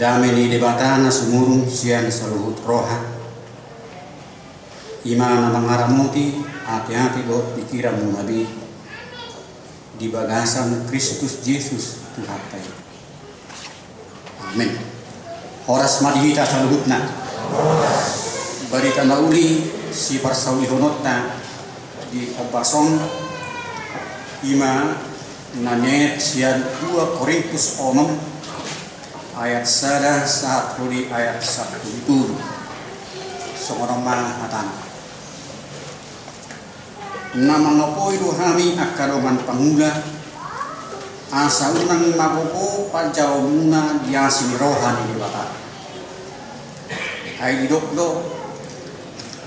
Dame ni debatana sumurung sian saluhut roha. Imana mangaramuti hati-hati do pikiran nabi di bagasan Kristus Yesus Tuhan tayo. Amin. Horas madihita saluhutna. Barita nauli si parsauli honotna di Obasong ima nanet sian 2 Korintus 6 ayat 1 ayat 1 itu seorang matan nama ngapoi duhami akarongan pangula asa unang magopo pajau muna diasini rohani di bata ay didokdo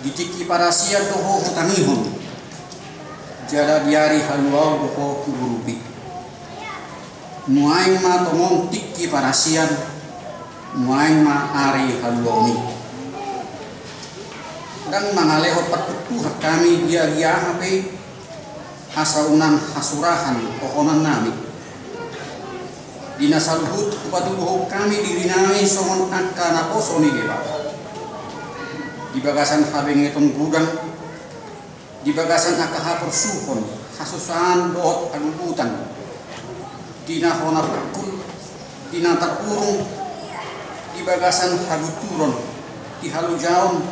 ditiki parasian doho hutangihon jada diari haluau doho kuburupi muaing ma tomong tiki parasian muaing ma ari haluoni dan mangaleho patutuh kami dia hape asaunan hasurahan pohonan nami dinasaluhut patutuh kami dirinami songon akka naposoni deba di bagasan habengeton gudang di bagasan akka hapur suhon hasusan dohot agubutan dina hona pakul dina terurung di bagasan haguturon di halujaon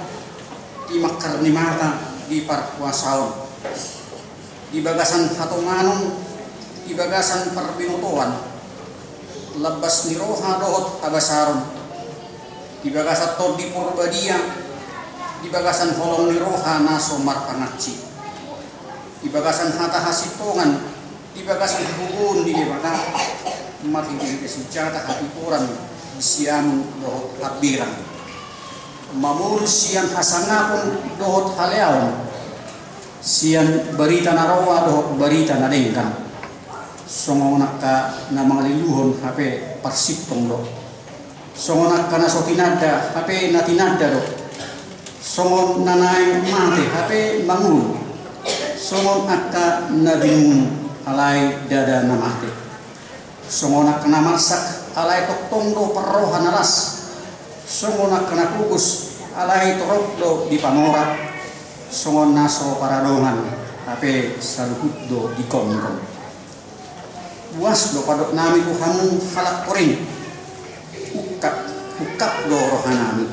di makar ni mata di parkuasaon di bagasan hatonganon di bagasan perbinotoan lebas ni roha dohot abasaron di bagasan tod di purbadia di bagasan holong ni roha naso marpangaci di bagasan hata hasitongan di bagasan hubun di mana mati di senjata hati orang siam dohot habiran mamul sian hasangapun dohot haleawan sian berita narawa dohot berita nadengkan songonak ka namang liluhon hape persiptong do songonak ka nasotinada hape natinada do songon nanay mate hape mangul songon akka nabingun alai dada namate songonak kena masak alai toktong do perrohan alas songonak kena kukus alai torok do di panorak songon naso paradongan tapi saluhut do di kongkong buas do padok nami kuhamu halak koring ukap do rohanami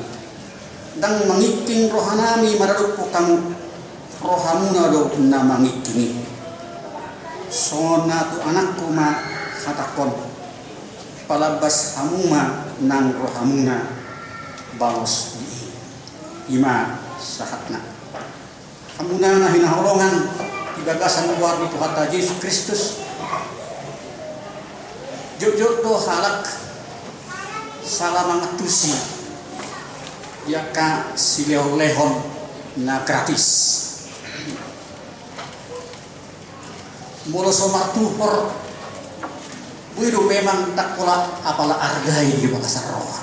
dan mengiking rohanami maraduk kamu rohamuna do namangikingi sona tu anakku ma hatakon palabas hamuma nang rohamuna balos ima sahatna hamuna na hinaholongan di bagasan luar di Tuhan Yesus Kristus jujur do halak salah mangatusi yaka sileo-lehon na gratis mula somartuhor wiru memang tak pula apalah argai di bagasan roh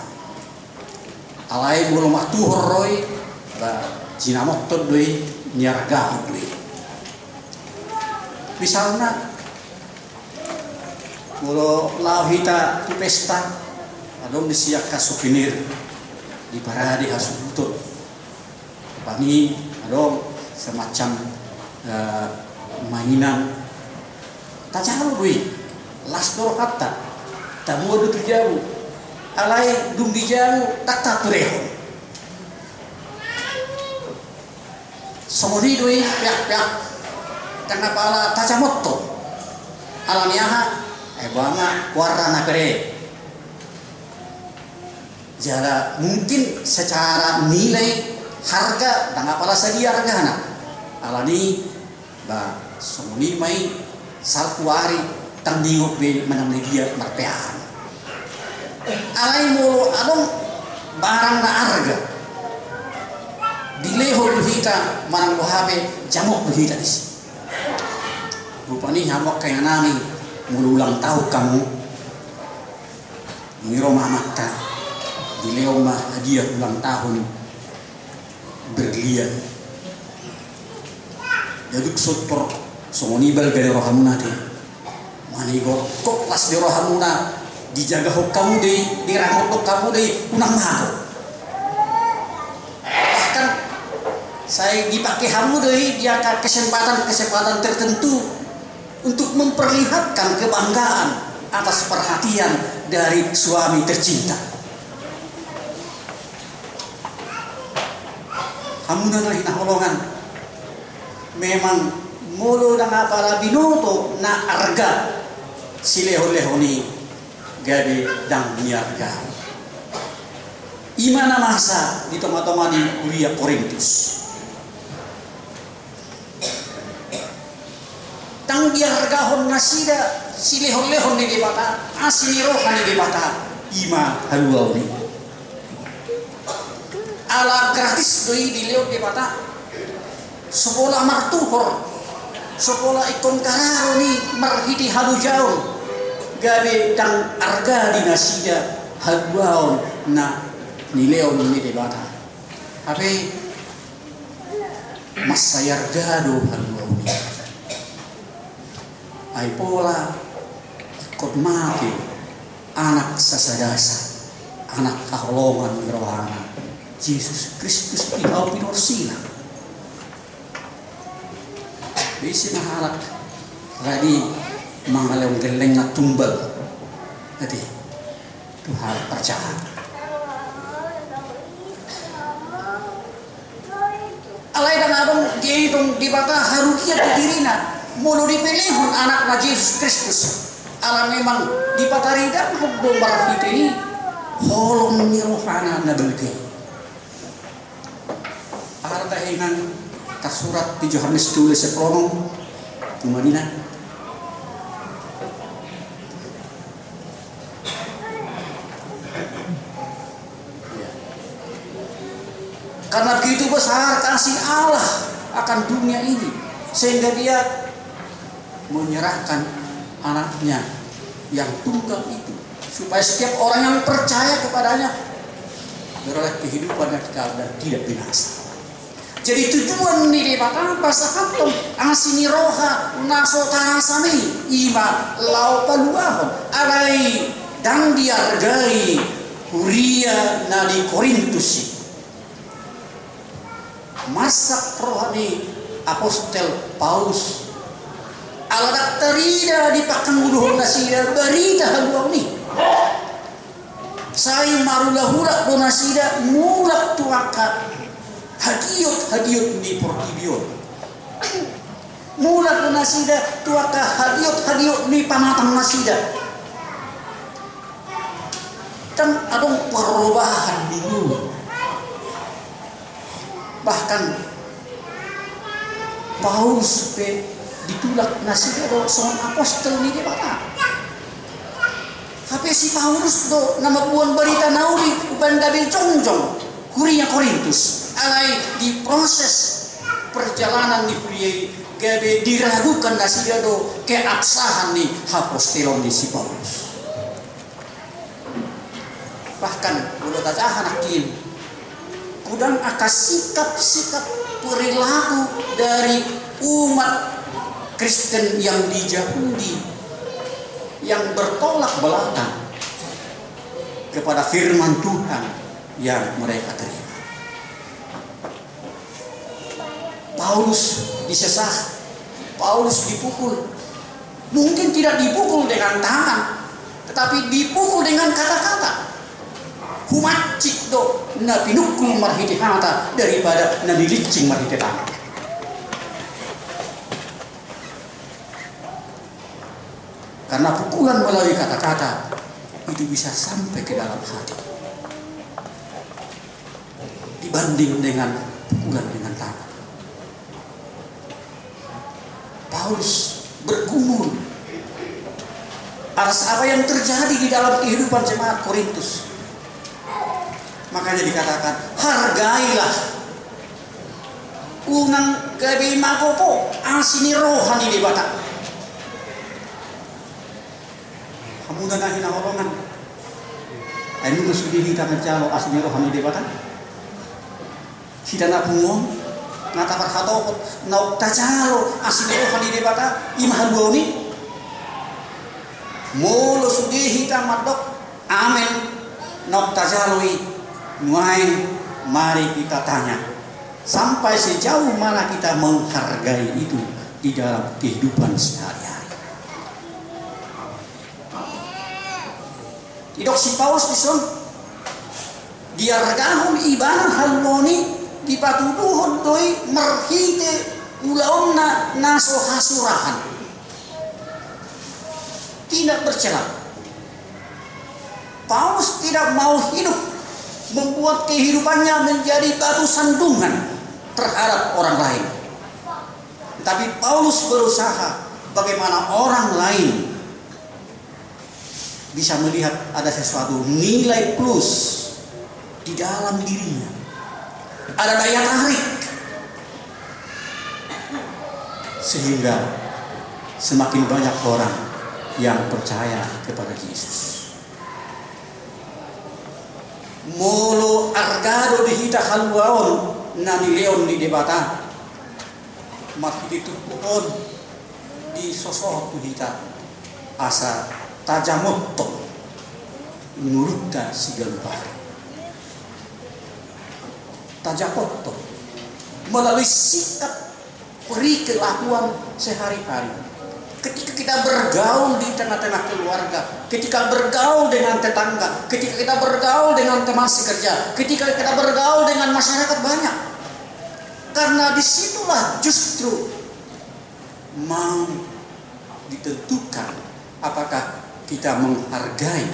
alai mula martuhor roy ba jinamot to doi nyarga doi misalnya mula lauhita di pesta adong disiak ka souvenir di paradi hasutut pani adong semacam mainan tacaru dui las dor hatta tamu adu jauh alai dum di jauh tak taturehon somori dui piak karena pala tacamotto alamiaha banga warna kere jara mungkin secara nilai harga dan apalah sadia hargana alani ba somoni mai salkuari tangdingok be manang dia marpean alai mulu adong barang na arga dileho luhita manang bohabe jamok luhita disi rupani hamok kaya nami mulu ulang tahu kamu ngiro mamata dileho mah hadiah ulang tahun berlian jaduk sotor songonibal gade rohamuna de manigo kok las di rohamuna dijaga hok kamu deh, diramot hok kamu deh, unang mago. Bahkan saya dipakai kamu deh, dia kesempatan tertentu untuk memperlihatkan kebanggaan atas perhatian dari suami tercinta. Kamu nang holongan, memang mulu nang para binoto na arga sileho-lehoni gabe dang niarga. Imana masa di toma-toma di Uria Korintus. Tang diargahon nasida sileho-lehon ni debata, asinirohan ni debata, ima haluauni. Ala gratis doi di leo debata, sekolah martuhor, sekolah ikon kararo ni marhiti halu jauh, gabe dang arga di nasida haluaun na ni leo ni debata. Tapi masayar gado haluauni. Ay pola ikut mati anak sasadasa, anak kaholongan rohana Yesus Kristus ikaw pinorsila. Bisi mahalak radi mangalawang geleng na tumbal. Jadi Tuhan percaya. Alay dan abang dia itong di bata harukiat dirina. Mulu dipilihun anak na Yesus Kristus. Alam memang di patarida magdombar hiti holong ni rohana na belgi. Arta hingan kasurat di Yohanes tulis sa prono tumanina. Karena begitu besar kasih Allah akan dunia ini sehingga dia menyerahkan anaknya yang tunggal itu supaya setiap orang yang percaya kepadanya beroleh kehidupan yang kekal dan tidak binasa. Jadi tujuan ni debata pasahatom asini roha naso tarasani ima lau paluahon alai dang diargai Uria na di Korintusi masak rohani apostel Paulus aladak terida di pakanguluhon nasida berita haluang ni saya marulahulak do nasida mulak tuaka hadiot ni portibion mulak do nasida tuaka hadiot ni pamatang nasida dan adong perubahan dulu. Bahkan Paulus ditulak nasida do seorang apostol ni debata. Tapi si Paulus do nama buan berita nauli uban gabil jongjong Uria Korintus. Alai di proses perjalanan ni Uria gabe diragukan nasida do keabsahan ni apostolon di si Paulus. Bahkan ulo tajahan hakim kudang akan sikap-sikap perilaku dari umat Kristen yang di Yahudi yang bertolak belakang kepada firman Tuhan yang mereka terima. Paulus disesah, Paulus dipukul. Mungkin tidak dipukul dengan tangan, tetapi dipukul dengan kata-kata. Humacik do na pinukul marhiti hata daripada na nilicing marhiti tangan. Karena pukulan melalui kata-kata itu bisa sampai ke dalam hati dibanding dengan pukulan dengan tangan. Paulus bergumul atas apa yang terjadi di dalam kehidupan jemaat Korintus. Makanya dikatakan hargailah unang gabi magopo asini rohani debata. Kamu na hinaholongan. Ano masudi kita mencalo asini rohani debata? Kita na pungong ngata parhatokot nauk tacalo asini rohani debata imahaluoni. Mulu sudi hita madok amen nok tajalui nuain. Mari kita tanya, sampai sejauh mana kita menghargai itu di dalam kehidupan sehari-hari. Idok si Paulus dison diargahon ibanan halmoni dipatuduhon doi merhite ulaonna naso hasurahan. Tidak bercela. Paulus tidak mau hidup membuat kehidupannya menjadi batu sandungan terhadap orang lain. Tapi Paulus berusaha bagaimana orang lain bisa melihat ada sesuatu nilai plus di dalam dirinya. Ada daya tarik sehingga semakin banyak orang yang percaya kepada Yesus. Molo argado dihita haluaon nani leon di debata makiti tukon di sosok tuhita asa tajamotto nurutta sigalupar tajamotto melalui sikap perikelakuan sehari-hari. Ketika kita bergaul di tengah-tengah keluarga, ketika bergaul dengan tetangga, ketika kita bergaul dengan teman sekerja, ketika kita bergaul dengan masyarakat banyak, karena disitulah justru mau ditentukan apakah kita menghargai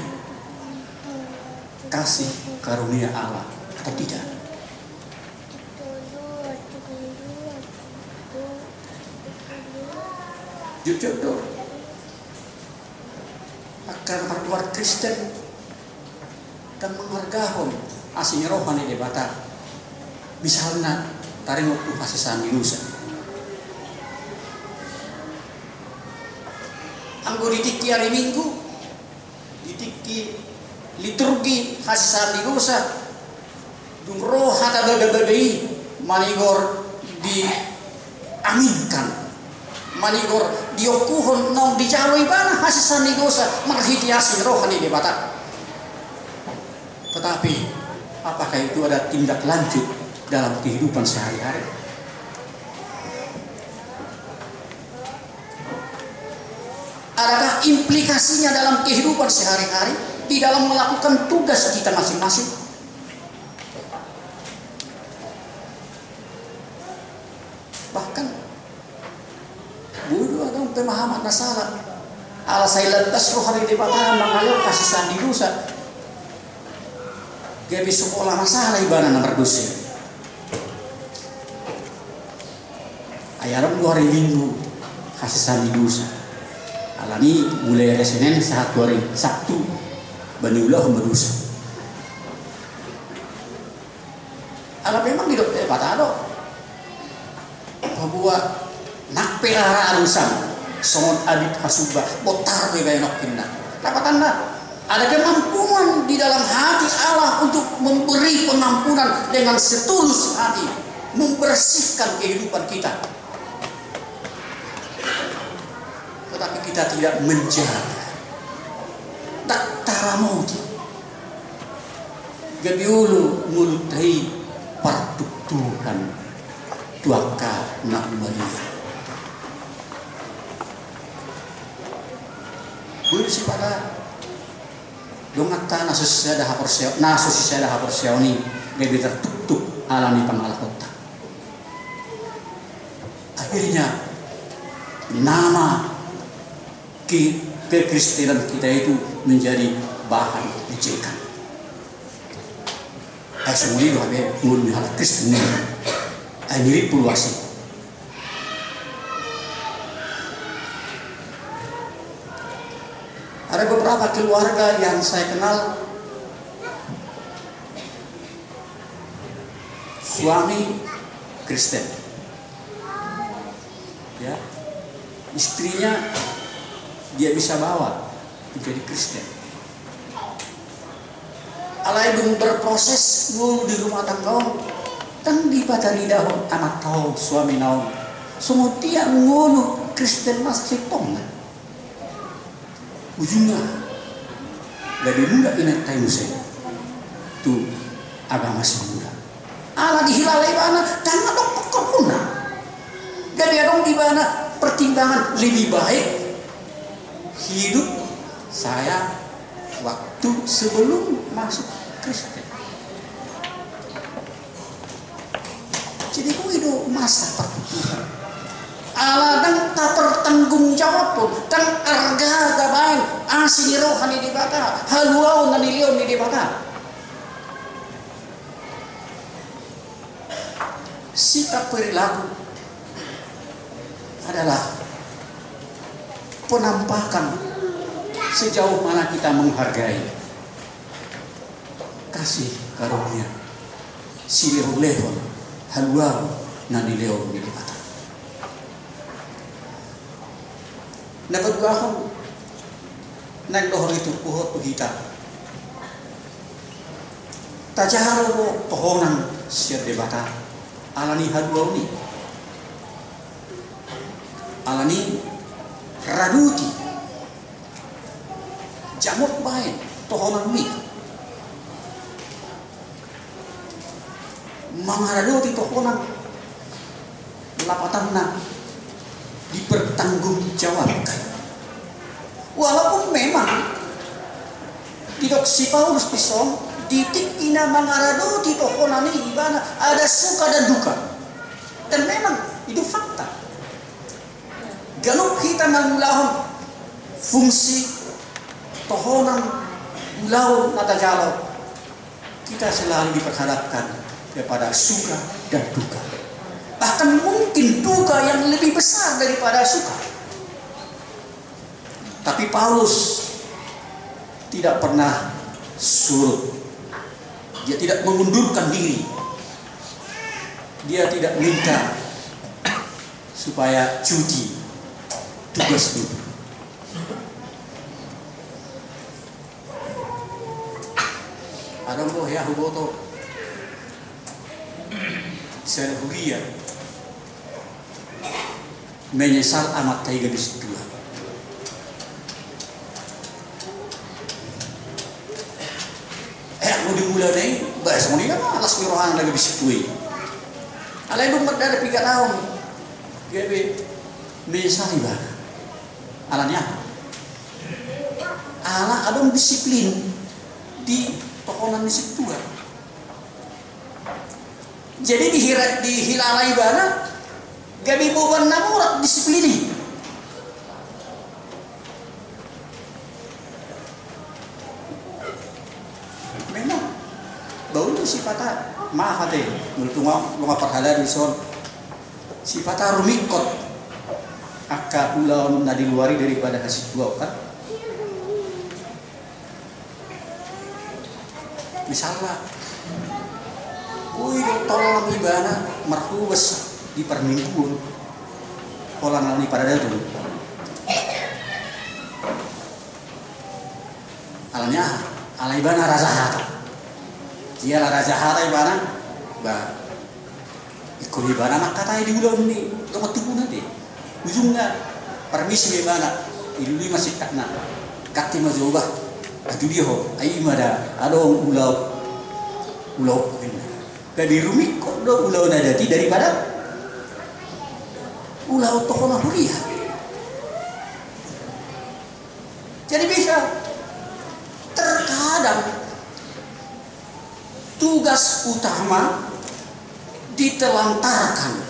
kasih karunia Allah atau tidak. Jujur akan berbuat Kristen dan menghargai asing rohani debata. Misalnya tarik waktu kasih sandilusa. Anggo ditiki hari Minggu, ditiki liturgi kasih sandilusa. Dung roh hata bebe manigor diaminkan. Manigor diokuhon nong dijawai bana hasisan di dosa marhitiasi rohani debata. Tetapi apakah itu ada tindak lanjut dalam kehidupan sehari-hari? Adakah implikasinya dalam kehidupan sehari-hari di dalam melakukan tugas kita masing-masing? Bahkan bodoh atau pemahaman salah. Ala saya lantas rohani debata mengalir kasih sandi dosa. Dia bisa sekolah masalah ibadah nomor dosa. Ayaram 2 hari Minggu kasih sandi dosa. Alani mulai hari Senin saat 2 hari Sabtu baniulah berdosa. Ala memang hidup debata do. Bahwa nak pelara arusan songon adit hasubah botar bega enok kinna. Dapatanda ada kemampuan di dalam hati Allah untuk memberi pengampunan dengan setulus hati, membersihkan kehidupan kita. Tetapi kita tidak menjaga. Tak taramoti. Gabiulu mulutai partuk Tuhan tuaka nak melihat. Bulu si pada dongata nasusya dah haporsya ni gabi tertutup alami pangalah kota. Akhirnya nama kekristenan kita itu menjadi bahan ejekan. Semua itu ada mulu hal Kristen ini. Mirip puluasi. Ada beberapa keluarga yang saya kenal, suami Kristen, ya, istrinya dia bisa bawa menjadi Kristen. Alai belum berproses dulu di rumah tangga, kan di patari dahon anak tahu suami naon, semua dia ngulu Kristen masih tong. ujungnya gadi muda inak tayo saya tu agama semula ala dihilalai bana dan adong pekona gadi adong di bana pertimbangan lebih baik hidup saya waktu sebelum masuk Kristen. Jadi ku itu masa pertuturan ala dan tak bertanggung jawab pun dan arga gabain asini rohani di baka haluau nanilion di baka sikap perilaku adalah penampakan sejauh mana kita menghargai kasih karunia si lehon haluau nanilion di baka. Nagagahon nagdohor itu puhot kita tajaro mo tohonan siya debata alani haduaw ni alani raduti jamot bae tohonan mi mga raduti tohonan lapatan na dipertanggungjawabkan. Walaupun memang tidak si Paulus pisong ditik ina mangarado di tokonani ibana ada suka dan duka. Dan memang itu fakta. Ganun kita nangulahon fungsi tohonan ulaw na Tagalog. Kita selalu diperhadapkan kepada suka dan duka. Bahkan mungkin duka yang lebih besar daripada suka. Tapi Paulus tidak pernah surut. Dia tidak mengundurkan diri. Dia tidak minta supaya cuti tugas itu. Ada mo ya huboto serhuria menyesal amat tayo gadis dua. Ako dimula na yun, bahas mo nila alas mirohan na gadis tuwi. Alay nung magdada piga taon, gabi menyesal iba. Ala niya, ala adong disiplin di tokonan nisip tua. Jadi dihilalai bana gabi bukan namurat disiplini. Memang bau itu sifatnya maaf hati mulutungok lunga perhalan bison sifatnya rumikot akka ulang nadi luari daripada hasil dua kan. Misalnya tolong ibana mertuas di permingguan pola nalani pada datu alanya ala ibana raja hata dia lah raja hata ibana ba ikut ibana mak kata di ulang ni kamu tunggu nanti ujungnya permisi ibana iluli masih takna kati mazubah adu dia ho ai mada adong ulau dari rumik kok do ulau nadati daripada ulau tokoh huria. Jadi bisa terkadang tugas utama ditelantarkan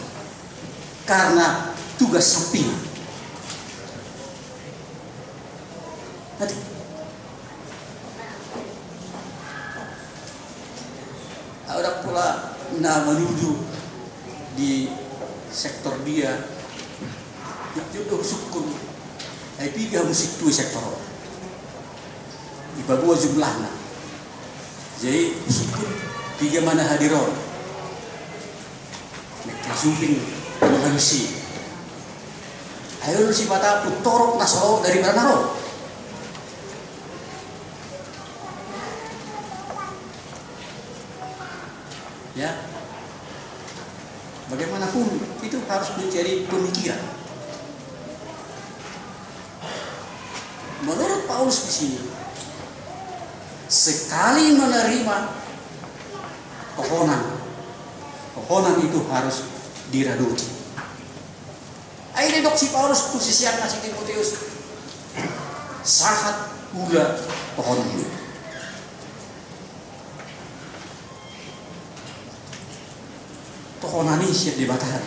karena tugas sampingan. Nanti ada pula menuju di sektor dia yang jodoh sukun ai piga musik tu sektor di bagua jumlahnya jadi sukun piga mana hadiron mereka sumping manusia ayo si mata putorok nasoro dari mana naro ya bagaimanapun itu harus menjadi pemikiran menurut Paulus di sini. Sekali menerima pohonan itu harus diraduki. Akhirnya dok si Paulus posisikan si Timotius sahat pula pohon ini. Pohonan ini siap dibakar.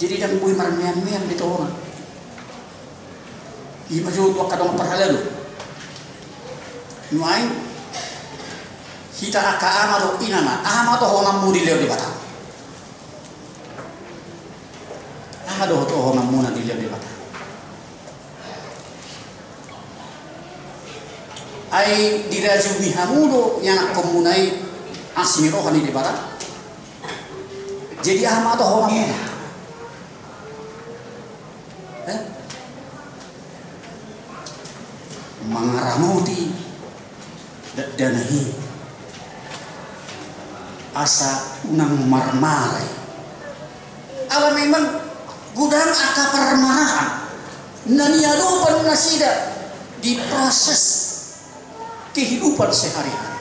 Jadi yang bui marmian-mian di tohon. Ima juga kadang perhalalu. Nuain kita aka amado inama amado honam mudi leo di batang. Amado to honam muna di leo di batang. Ai diraju bihamudo yang komunai asmiro hani di batang. Jadi amado honam muna. Mangaramuti danahi asa unang marmaray. Alam memang gudang aka permarahan nanialupan nasida di proses kehidupan sehari-hari.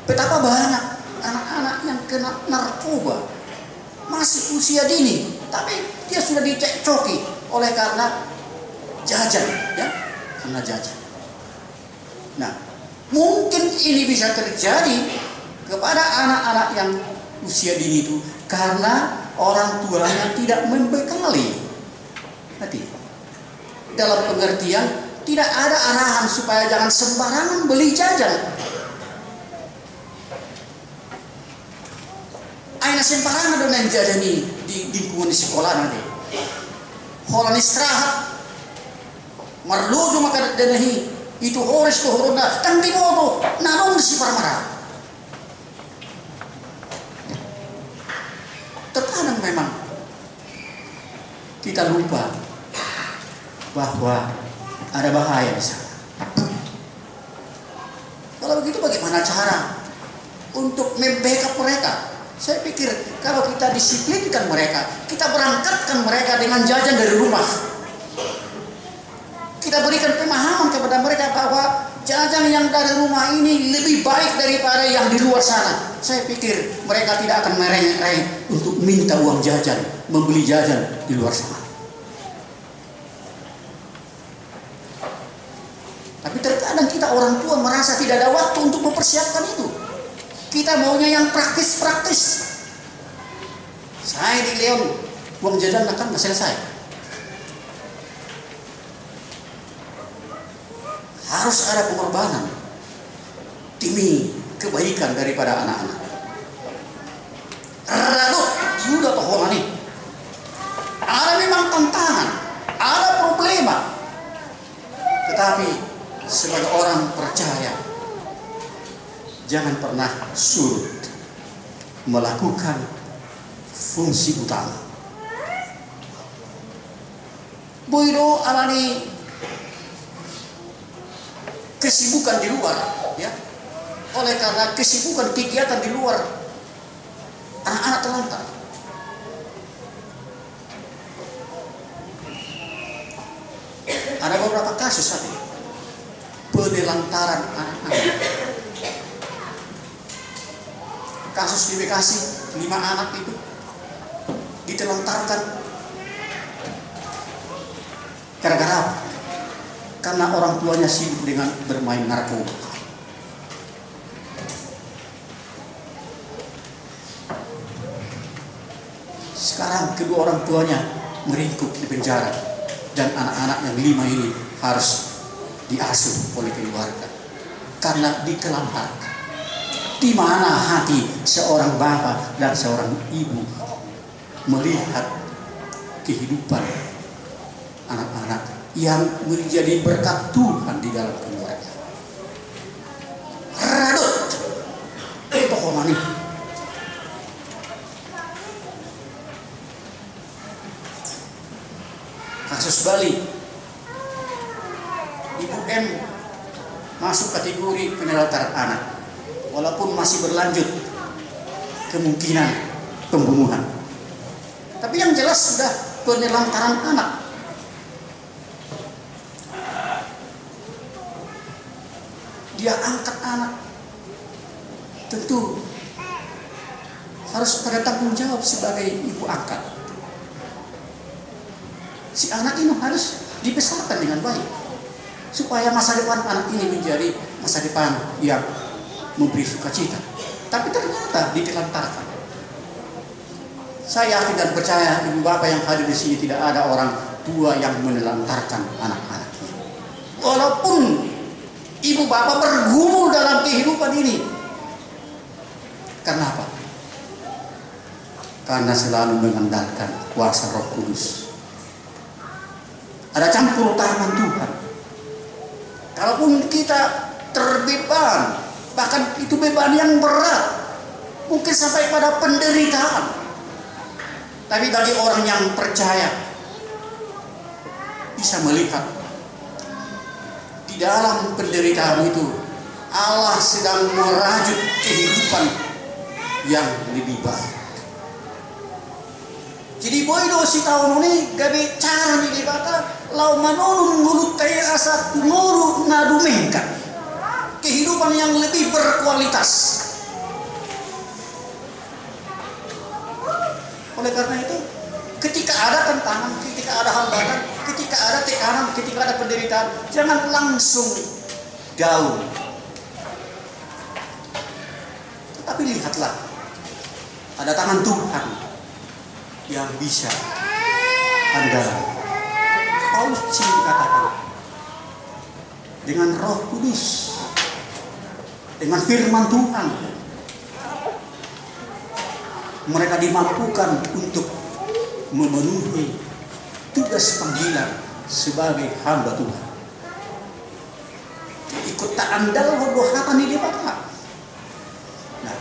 Betapa banyak anak-anak yang kena narkoba masih usia dini, tapi dia sudah dicekcoki oleh karena jajan, ya, karena jajan. Nah, mungkin ini bisa terjadi kepada anak-anak yang usia dini itu karena orang tuanya tidak membekali. Nanti, dalam pengertian tidak ada arahan supaya jangan sembarangan beli jajan. Aina sembarangan dengan jajan ini di lingkungan di sekolah nanti. Holan istirahat marluju maka danahi itu horis to horona tang timoto nanong si parmara. Terkadang memang kita lupa bahwa ada bahaya di sana. Kalau begitu bagaimana cara untuk membackup mereka? Saya pikir kalau kita disiplinkan mereka, kita berangkatkan mereka dengan jajan dari rumah. Kita berikan pemahaman kepada mereka bahwa jajan yang dari rumah ini lebih baik daripada yang di luar sana. Saya pikir mereka tidak akan merengek-rengek untuk minta uang jajan, membeli jajan di luar sana. Tapi terkadang kita orang tua merasa tidak ada waktu untuk mempersiapkan itu. Kita maunya yang praktis-praktis. Saya di Leon, uang jajan kan selesai. Harus ada pengorbanan demi kebaikan daripada anak-anak. Radut, sudah toh nih. Ada memang tantangan, ada problema. Tetapi sebagai orang percaya, jangan pernah surut melakukan fungsi utama. Boido alani kesibukan di luar, ya. Oleh karena kesibukan kegiatan di luar, anak-anak terlantar. Ada beberapa kasus tadi penelantaran anak-anak. Kasus di Bekasi, 5 anak itu ditelantarkan gara-gara apa? Karena orang tuanya sibuk dengan bermain narkoba. Sekarang kedua orang tuanya meringkuk di penjara dan anak-anak yang 5 ini harus diasuh oleh keluarga karena ditelantarkan. Di mana hati seorang bapak dan seorang ibu melihat kehidupan anak-anak yang menjadi berkat Tuhan di dalam keluarga. Radut itu komani. Kasus Bali, Ibu M masuk kategori penelantaran anak. Walaupun masih berlanjut kemungkinan pembunuhan. Tapi yang jelas sudah penelantaran anak. dia angkat anak, tentu harus pada tanggung jawab sebagai ibu angkat. Si anak ini harus dibesarkan dengan baik, supaya masa depan anak ini menjadi masa depan yang memberi sukacita. Tapi ternyata ditelantarkan. Saya yakin dan percaya ibu bapak yang hadir di sini tidak ada orang tua yang menelantarkan anak-anaknya. Walaupun ibu bapak bergumul dalam kehidupan ini. Karena apa? Karena selalu mengandalkan kuasa Roh Kudus. Ada campur tangan Tuhan. Kalaupun kita terbeban, bahkan itu beban yang berat, mungkin sampai pada penderitaan. Tapi bagi orang yang percaya, bisa melihat di dalam penderitaan itu Allah sedang merajut kehidupan yang lebih baik. Jadi boido si tahun ini gabe cara ni dibata lau manurun mulut kaya asa nuru nadumengkan kehidupan yang lebih berkualitas. Oleh karena itu, ketika ada tantangan, ketika ada hambatan, ketika ada tekanan, ketika ada penderitaan, jangan langsung down. Tetapi lihatlah, ada tangan Tuhan yang bisa andalkan. Paulus katakan, dengan Roh Kudus, dengan firman Tuhan, mereka dimampukan untuk memenuhi tugas panggilan sebagai hamba Tuhan. Ikut tak andal robohatan ini Bapak. Nah,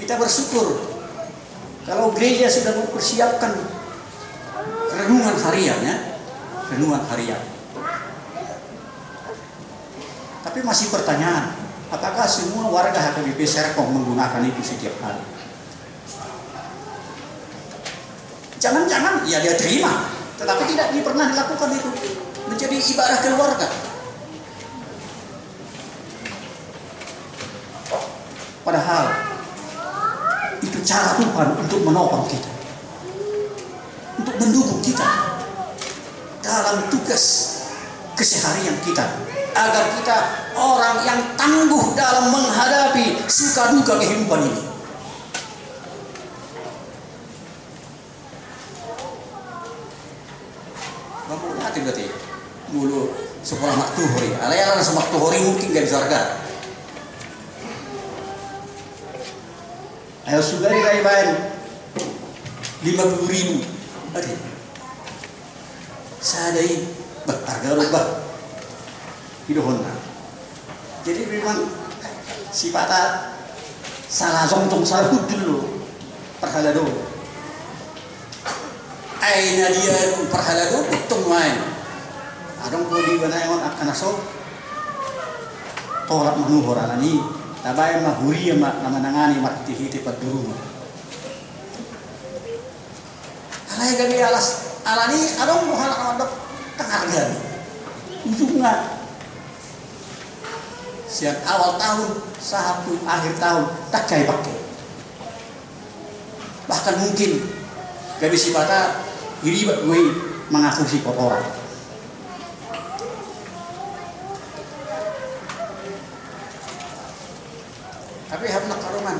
kita bersyukur kalau gereja sudah mempersiapkan renungan harian, ya, renungan harian. Tapi masih pertanyaan, apakah semua warga HKBP Serpong menggunakan itu setiap hari? Jangan-jangan ya dia terima, tetapi tidak pernah dilakukan itu menjadi ibadah keluarga. Padahal itu cara Tuhan untuk menopang kita, untuk mendukung kita dalam tugas keseharian kita, agar kita orang yang tangguh dalam menghadapi suka duka kehidupan ini. Bapaknya hati berarti dulu sekolah maktuhori, alayalan semaktuhori mungkin gak bisa harga. Ayo sudah diraiban 50.000. Oke. Sadai harga rubah hidup. Jadi memang sifatnya salah zontong sarut dulu perhalado. Aina dia perhalado utong main. Adong ko di banayon akan aso tolak manuhor alani. Tabay mahuri namanangani matihiti paduruma. Alay gabi alas alani adong mohon adok tangargan. Ujungnya siang awal tahun satu akhir tahun tak cai pakai. Bahkan mungkin gabi sifata iri gue mengaku si kotoran. Tapi harus karuman.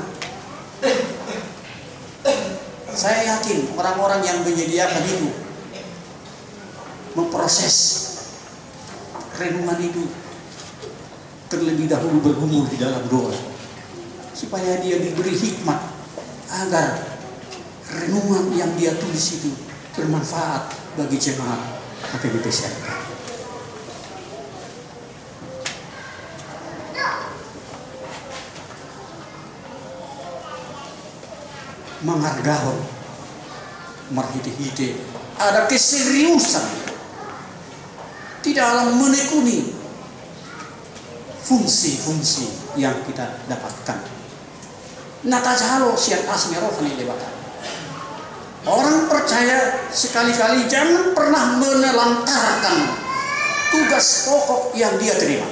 Saya yakin orang-orang yang menyediakan itu memproses renungan itu terlebih dahulu bergumul di dalam doa, supaya dia diberi hikmat agar renungan yang dia tulis itu bermanfaat bagi jemaat HKBP Serpong. Menghargai, merhiti-hiti, ada keseriusan di dalam menekuni fungsi-fungsi yang kita dapatkan. Natajalo siat asmi rohani debatan. Orang percaya sekali-kali jangan pernah menelantarkan tugas pokok yang dia terima.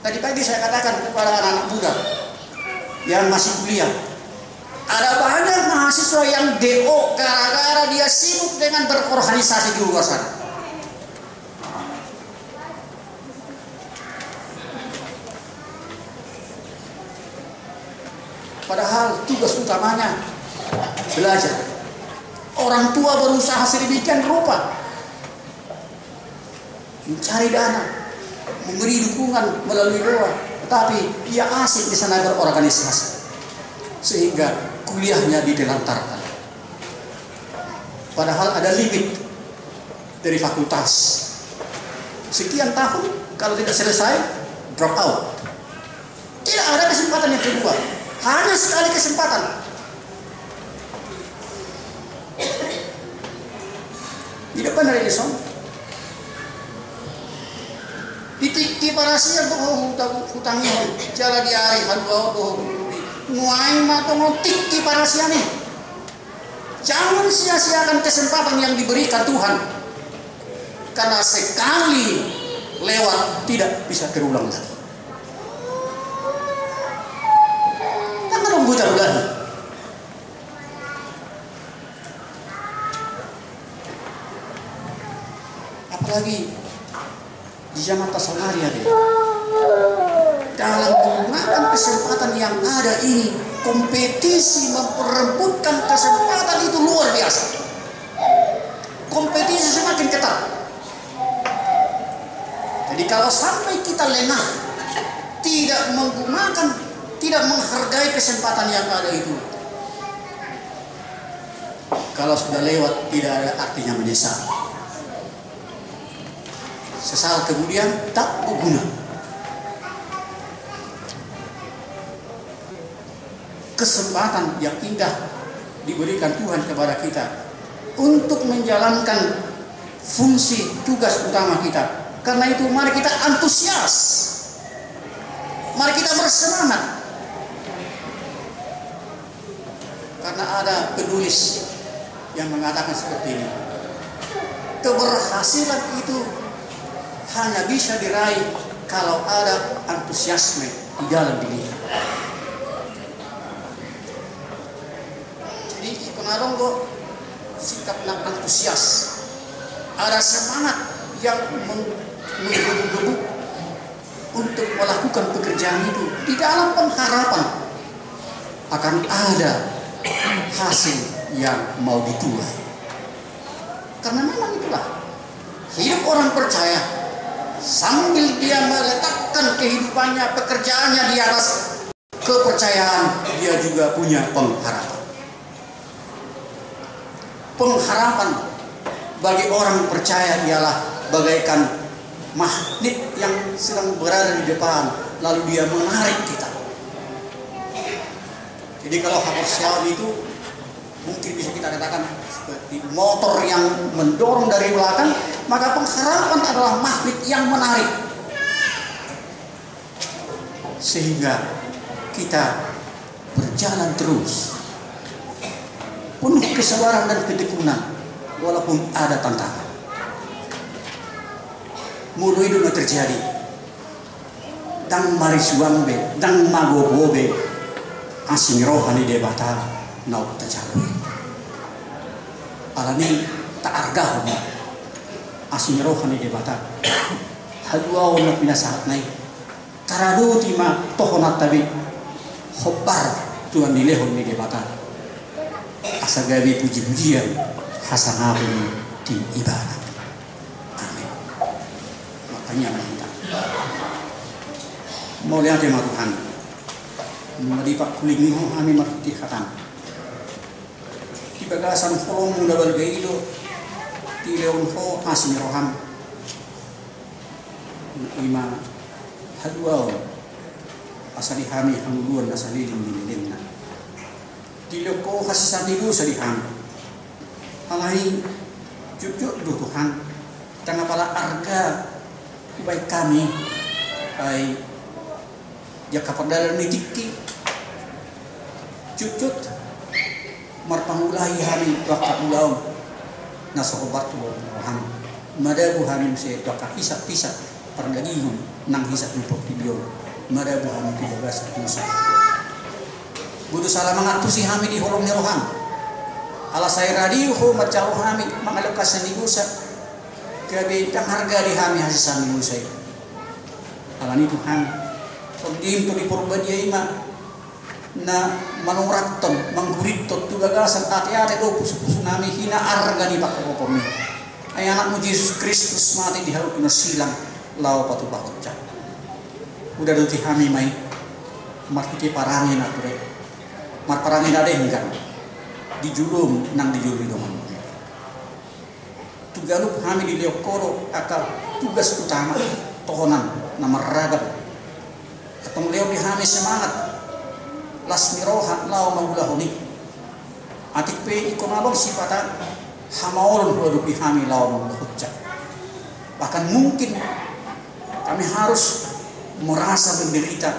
Tadi pagi saya katakan kepada anak-anak muda yang masih kuliah, ada banyak mahasiswa yang DO gara-gara dia sibuk dengan berorganisasi di luar sana. Padahal tugas utamanya belajar. Orang tua berusaha sedemikian rupa mencari dana, memberi dukungan melalui doa, tetapi dia asik di sana berorganisasi sehingga kuliahnya ditelantarkan. Padahal ada limit dari fakultas, sekian tahun, kalau tidak selesai drop out. Tidak ada kesempatan yang kedua, hanya sekali kesempatan. Di depan dari Edison, ditikki parasia tuh hutang jala di hari halu nguain matong tikki parasia nih. Jangan sia-siakan kesempatan yang diberikan Tuhan, karena sekali lewat tidak bisa terulang lagi. Jangan membuta lagi. Apalagi di zaman Tasonaria dalam menggunakan kesempatan yang ada ini, kompetisi memperebutkan kesempatan itu luar biasa. Kompetisi semakin ketat. Jadi kalau sampai kita lengah, tidak menggunakan, tidak menghargai kesempatan yang ada itu, kalau sudah lewat tidak ada artinya menyesal. Sesal kemudian tak berguna. Kesempatan yang indah diberikan Tuhan kepada kita untuk menjalankan fungsi tugas utama kita. Karena itu mari kita antusias, mari kita bersemangat. Karena ada penulis yang mengatakan seperti ini, keberhasilan itu hanya bisa diraih kalau ada antusiasme di dalam diri. Jadi pengarong kok sikap antusias, ada semangat yang menggebu-gebu untuk melakukan pekerjaan itu di dalam pengharapan akan ada hasil yang mau dituai. Karena memang itulah hidup orang percaya. Sambil dia meletakkan kehidupannya, pekerjaannya di atas kepercayaan, dia juga punya pengharapan. Pengharapan bagi orang percaya ialah bagaikan magnet yang sedang berada di depan, lalu dia menarik kita. Jadi kalau kepercayaan itu mungkin bisa kita katakan seperti motor yang mendorong dari belakang, maka pengharapan adalah magnet yang menarik sehingga kita berjalan terus penuh kesabaran dan ketekunan walaupun ada tantangan. Mulu itu terjadi dang marisuambe dang magobobe asing rohani debata nau terjalui alani tak argah asing rohani debata hadua ono pinasahat nai karadu tima tohonat tabi hobar tuan dilehon ni debata asagabi puji-pujian hasanabun di ibadah. Amin. Makanya kita mau lihat tema Tuhan madipak kuling niho kami marti khatan di bagasan kolong mula balgaido di leon ho asin roham ima hadwao asali hami hanguluan asali lindin di loko hasisati do saliham alai cucuk do Tuhan tengah pala arga baik kami baik ya kapandalan ni tikki cucut marpangulai hari waktu ulang nasa obat Tuhan madagu hamim se doka pisat-pisat perdagingan nang hisap ni poktidio marabuhan ti bagas musa budu salah mangatusi hami di holong ni roham ala saya radio ho macau hami mangalokas ni gusa kabe tang harga di hami hasisan ni musa ala ni Tuhan pagdim to di porbadia ima na manuraton mangguritot tu bagasan ate-ate do puso nami hina arga ni pakopopom ay anak mo Yesus Kristus mati di harap na silang lao patubakot siya udah duti hami may markiti parangin at ure marparangin na rin kan di julum nang di juli doman tugalup hami di leokoro akal tugas utama tohonan na maragam atong leo di hami semangat las miroha lao magulahoni atik pe ikonabang sipata hamaolon produk di kami lao magulahotja bahkan mungkin kami harus merasa menderita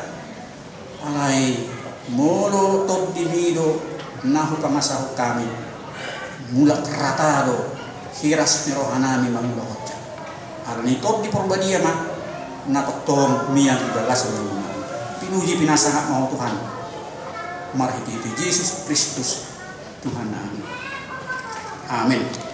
alai molo tod dimido nahu pamasahu kami mulak ratado hiras miroha nami magulahotja alani tod di porbadia mah natotong miyang ibagas pinuji pinasangat mau Tuhan marhiti Yesus Kristus Tuhan amin. Amin.